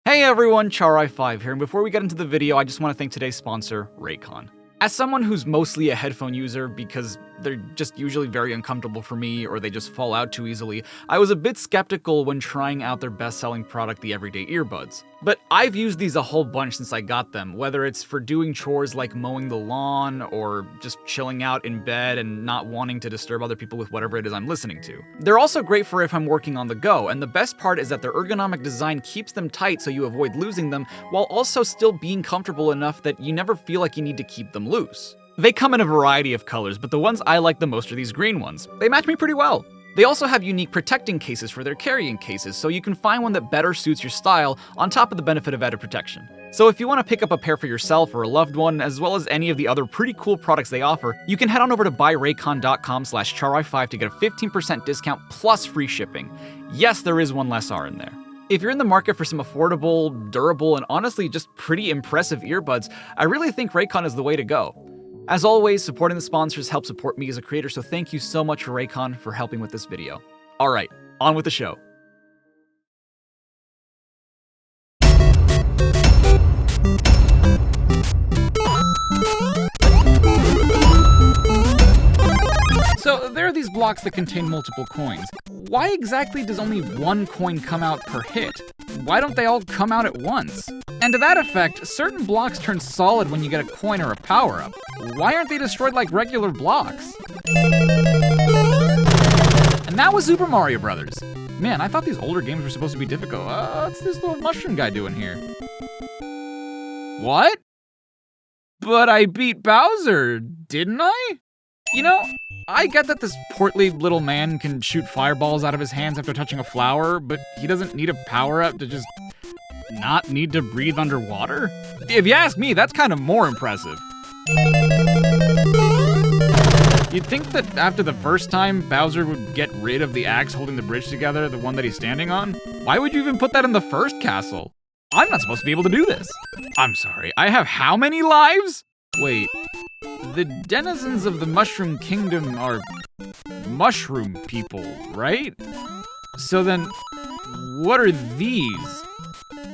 Hey everyone, Charai5 here, and before we get into the video, I just want to thank today's sponsor, Raycon. As someone who's mostly a headphone user because they're just usually very uncomfortable for me or they just fall out too easily, I was a bit skeptical when trying out their best-selling product, the everyday earbuds. But I've used these a whole bunch since I got them, whether it's for doing chores like mowing the lawn or just chilling out in bed and not wanting to disturb other people with whatever it is I'm listening to. They're also great for if I'm working on the go, and the best part is that their ergonomic design keeps them tight so you avoid losing them, while also still being comfortable enough that you never feel like you need to keep them loose. They come in a variety of colors, but the ones I like the most are these green ones. They match me pretty well. They also have unique protecting cases for their carrying cases, so you can find one that better suits your style on top of the benefit of added protection. So if you want to pick up a pair for yourself or a loved one, as well as any of the other pretty cool products they offer, you can head on over to buyraycon.com/charai5 to get a 15% discount plus free shipping. Yes, there is one less R in there. If you're in the market for some affordable, durable, and honestly just pretty impressive earbuds, I really think Raycon is the way to go. As always, supporting the sponsors helps support me as a creator, so thank you so much for Raycon for helping with this video. Alright, on with the show. So there are these blocks that contain multiple coins. Why exactly does only one coin come out per hit? Why don't they all come out at once? And to that effect, certain blocks turn solid when you get a coin or a power-up. Why aren't they destroyed like regular blocks? And that was Super Mario Bros. Man, I thought these older games were supposed to be difficult. What's this little mushroom guy doing here? What? But I beat Bowser, didn't I? You know, I get that this portly little man can shoot fireballs out of his hands after touching a flower, but he doesn't need a power-up to just not need to breathe underwater? If you ask me, that's kind of more impressive. You'd think that after the first time, Bowser would get rid of the axe holding the bridge together, the one that he's standing on. Why would you even put that in the first castle? I'm not supposed to be able to do this. I'm sorry, I have how many lives? Wait, the denizens of the Mushroom Kingdom are mushroom people, right? So then, what are these?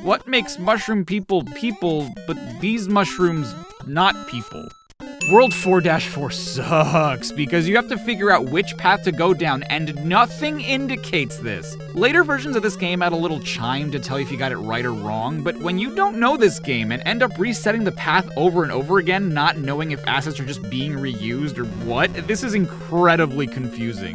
What makes mushroom people people, but these mushrooms not people? World 4-4 sucks because you have to figure out which path to go down, and nothing indicates this. Later versions of this game add a little chime to tell you if you got it right or wrong, but when you don't know this game and end up resetting the path over and over again, not knowing if assets are just being reused or what, this is incredibly confusing.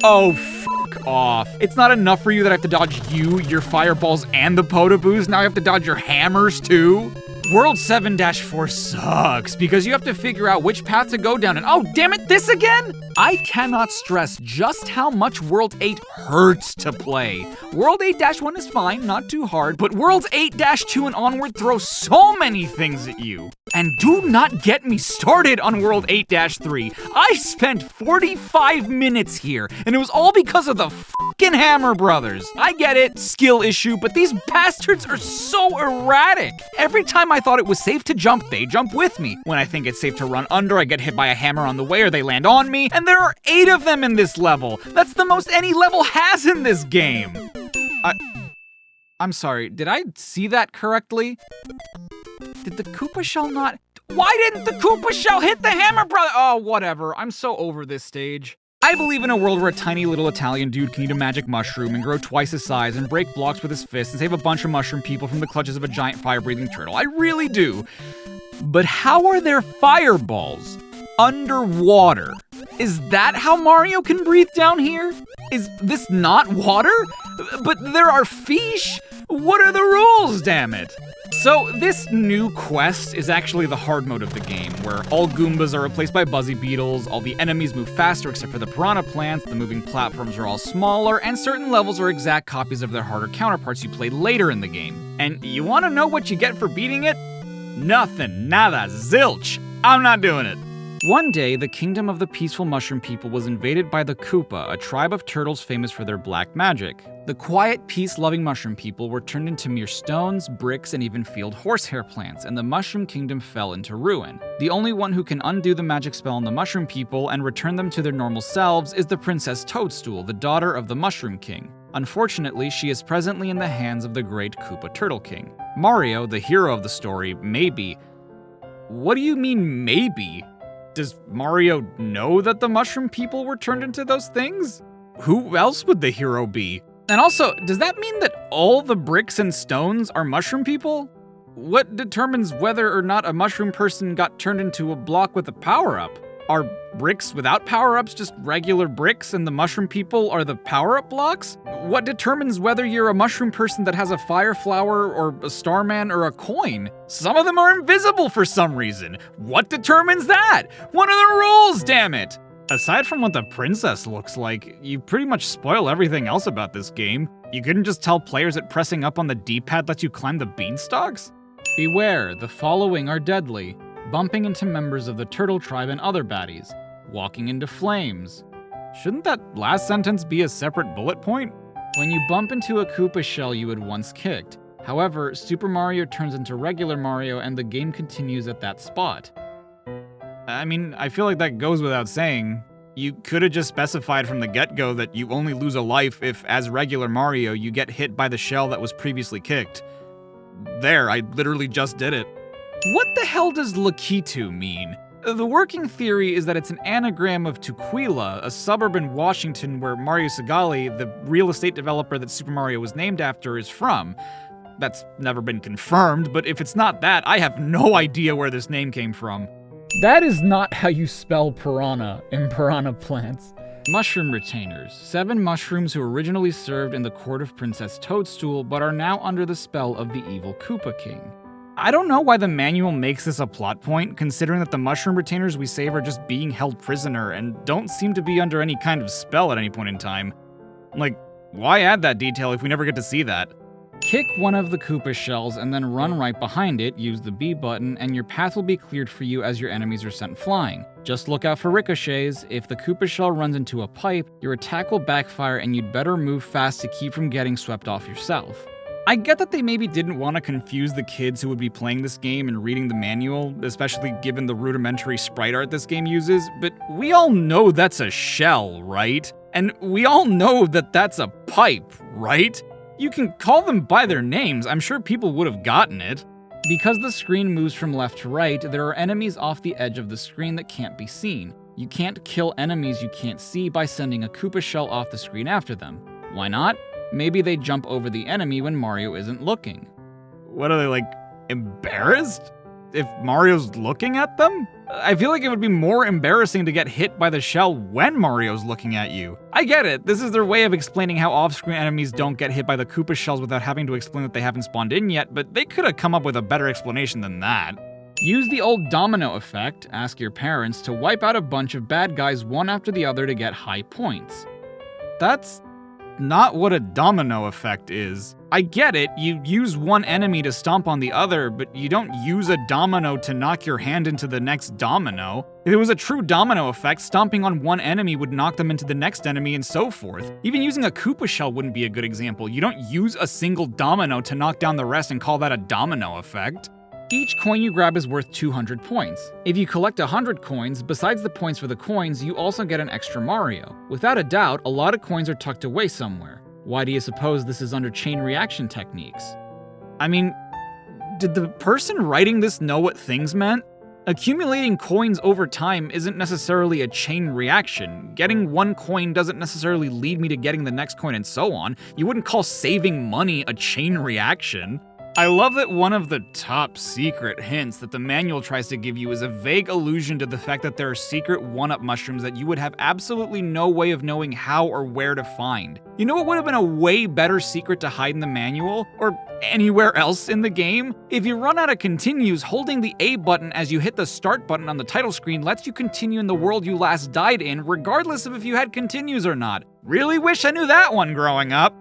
Oh, fuck off. It's not enough for you that I have to dodge you, your fireballs, and the Potoboos, now I have to dodge your hammers too? World 7-4 sucks because you have to figure out which path to go down and oh damn it, this again? I cannot stress just how much World 8 hurts to play. World 8-1 is fine, not too hard, but Worlds 8-2 and onward throw so many things at you. And do not get me started on World 8-3. I spent 45 minutes here, and it was all because of the fucking Hammer Brothers. I get it, skill issue, but these bastards are so erratic. Every time I thought it was safe to jump, they jump with me. When I think it's safe to run under, I get hit by a hammer on the way or they land on me, and there are 8 of them in this level. That's the most any level has in this game. I'm sorry, did I see that correctly? Did the Koopa Shell not? Why didn't the Koopa Shell hit the Hammer Brother? Oh, whatever, I'm so over this stage. I believe in a world where a tiny little Italian dude can eat a magic mushroom and grow twice his size and break blocks with his fists and save a bunch of mushroom people from the clutches of a giant fire-breathing turtle. I really do. But how are there fireballs underwater? Is that how Mario can breathe down here? Is this not water? But there are fish? What are the rules, damn it? So this new quest is actually the hard mode of the game, where all Goombas are replaced by Buzzy Beetles, all the enemies move faster except for the Piranha Plants, the moving platforms are all smaller, and certain levels are exact copies of their harder counterparts you played later in the game. And you wanna know what you get for beating it? Nothing, nada, zilch. I'm not doing it. One day, the kingdom of the peaceful mushroom people was invaded by the Koopa, a tribe of turtles famous for their black magic. The quiet, peace-loving mushroom people were turned into mere stones, bricks, and even field horsehair plants, and the mushroom kingdom fell into ruin. The only one who can undo the magic spell on the mushroom people and return them to their normal selves is the Princess Toadstool, the daughter of the Mushroom King. Unfortunately, she is presently in the hands of the great Koopa Turtle King. Mario, the hero of the story, maybe. What do you mean, maybe? Does Mario know that the mushroom people were turned into those things? Who else would the hero be? And also, does that mean that all the bricks and stones are mushroom people? What determines whether or not a mushroom person got turned into a block with a power-up? Are bricks without power-ups just regular bricks and the mushroom people are the power-up blocks? What determines whether you're a mushroom person that has a fire flower or a starman or a coin? Some of them are invisible for some reason. What determines that? What are the rules, damn it? Aside from what the princess looks like, you pretty much spoil everything else about this game. You couldn't just tell players that pressing up on the D-pad lets you climb the beanstalks? Beware, the following are deadly. Bumping into members of the turtle tribe and other baddies. Walking into flames. Shouldn't that last sentence be a separate bullet point? When you bump into a Koopa shell you had once kicked. However, Super Mario turns into regular Mario and the game continues at that spot. I mean, I feel like that goes without saying. You could have just specified from the get-go that you only lose a life if, as regular Mario, you get hit by the shell that was previously kicked. There, I literally just did it. What the hell does Lakitu mean? The working theory is that it's an anagram of Tukwila, a suburb in Washington where Mario Segali, the real estate developer that Super Mario was named after, is from. That's never been confirmed, but if it's not that, I have no idea where this name came from. That is not how you spell piranha in Piranha Plants. Mushroom retainers. 7 mushrooms who originally served in the court of Princess Toadstool, but are now under the spell of the evil Koopa King. I don't know why the manual makes this a plot point, considering that the mushroom retainers we save are just being held prisoner and don't seem to be under any kind of spell at any point in time. Like, why add that detail if we never get to see that? Kick one of the Koopa shells and then run right behind it, use the B button, and your path will be cleared for you as your enemies are sent flying. Just look out for ricochets. If the Koopa shell runs into a pipe, your attack will backfire and you'd better move fast to keep from getting swept off yourself. I get that they maybe didn't want to confuse the kids who would be playing this game and reading the manual, especially given the rudimentary sprite art this game uses, but we all know that's a shell, right? And we all know that that's a pipe, right? You can call them by their names, I'm sure people would have gotten it. Because the screen moves from left to right, there are enemies off the edge of the screen that can't be seen. You can't kill enemies you can't see by sending a Koopa shell off the screen after them. Why not? Maybe they jump over the enemy when Mario isn't looking. What are they, like, embarrassed? If Mario's looking at them? I feel like it would be more embarrassing to get hit by the shell when Mario's looking at you. I get it, this is their way of explaining how off-screen enemies don't get hit by the Koopa shells without having to explain that they haven't spawned in yet, but they could have come up with a better explanation than that. Use the old domino effect, ask your parents, to wipe out a bunch of bad guys one after the other to get high points. That's not what a domino effect is. I get it, you use one enemy to stomp on the other, but you don't use a domino to knock your hand into the next domino. If it was a true domino effect, stomping on one enemy would knock them into the next enemy and so forth. Even using a Koopa shell wouldn't be a good example. You don't use a single domino to knock down the rest and call that a domino effect. Each coin you grab is worth 200 points. If you collect 100 coins, besides the points for the coins, you also get an extra Mario. Without a doubt, a lot of coins are tucked away somewhere. Why do you suppose this is under chain reaction techniques? I mean, did the person writing this know what things meant? Accumulating coins over time isn't necessarily a chain reaction. Getting one coin doesn't necessarily lead me to getting the next coin and so on. You wouldn't call saving money a chain reaction. I love that one of the top secret hints that the manual tries to give you is a vague allusion to the fact that there are secret one-up mushrooms that you would have absolutely no way of knowing how or where to find. You know what would have been a way better secret to hide in the manual? Or anywhere else in the game? If you run out of continues, holding the A button as you hit the start button on the title screen lets you continue in the world you last died in, regardless of if you had continues or not. Really wish I knew that one growing up.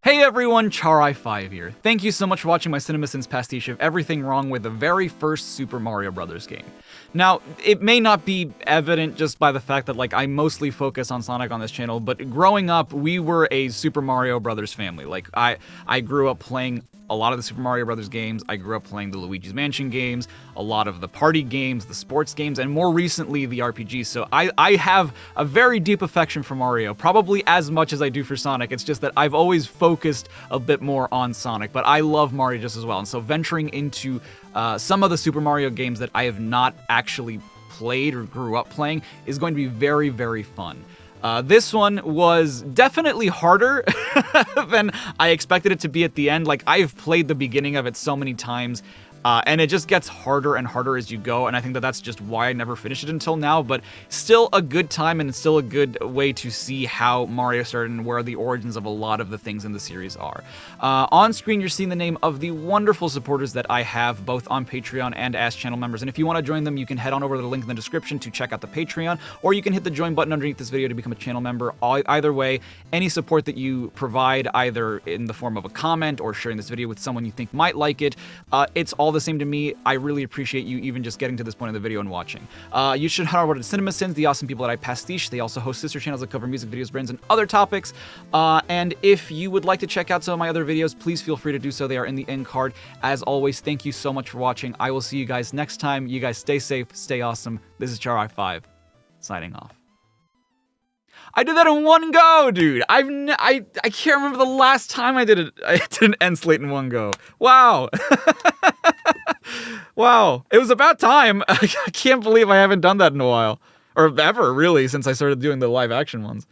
Hey everyone, Charai5 here. Thank you so much for watching my CINEMASINS pastiche of everything wrong with the very first Super Mario Bros. Game. Now, it may not be evident just by the fact that, like, I mostly focus on Sonic on this channel, but growing up, we were a Super Mario Brothers family. Like, I grew up playing a lot of the Super Mario Brothers games. I grew up playing the Luigi's Mansion games, a lot of the party games, the sports games, and more recently, the RPGs. So I have a very deep affection for Mario, probably as much as I do for Sonic. It's just that I've always focused a bit more on Sonic, but I love Mario just as well. And so venturing into some of the Super Mario games that I have not actually played or grew up playing is going to be very, very fun. This one was definitely harder than I expected it to be at the end. Like, I've played the beginning of it so many times, and it just gets harder and harder as you go, and I think that that's just why I never finished it until now, but still a good time and still a good way to see how Mario started and where the origins of a lot of the things in the series are. On screen, you're seeing the name of the wonderful supporters that I have, both on Patreon and as channel members, and if you want to join them, you can head on over to the link in the description to check out the Patreon, or you can hit the join button underneath this video to become a channel member. Either way, any support that you provide, either in the form of a comment or sharing this video with someone you think might like it, it's all the same to me. I really appreciate you even just getting to this point in the video and watching. You should head over to CINEMASINS, the awesome people at PASTICHE. They also host sister channels that cover music, videos, brands, and other topics. And if you would like to check out some of my other videos, please feel free to do so. They are in the end card. As always, thank you so much for watching. I will see you guys next time. You guys stay safe, stay awesome. This is Char5, signing off. I did that in one go, dude. I can't remember the last time I did it. I did an Endslate in one go. Wow. Wow. It was about time. I can't believe I haven't done that in a while. Or ever, really, since I started doing the live action ones.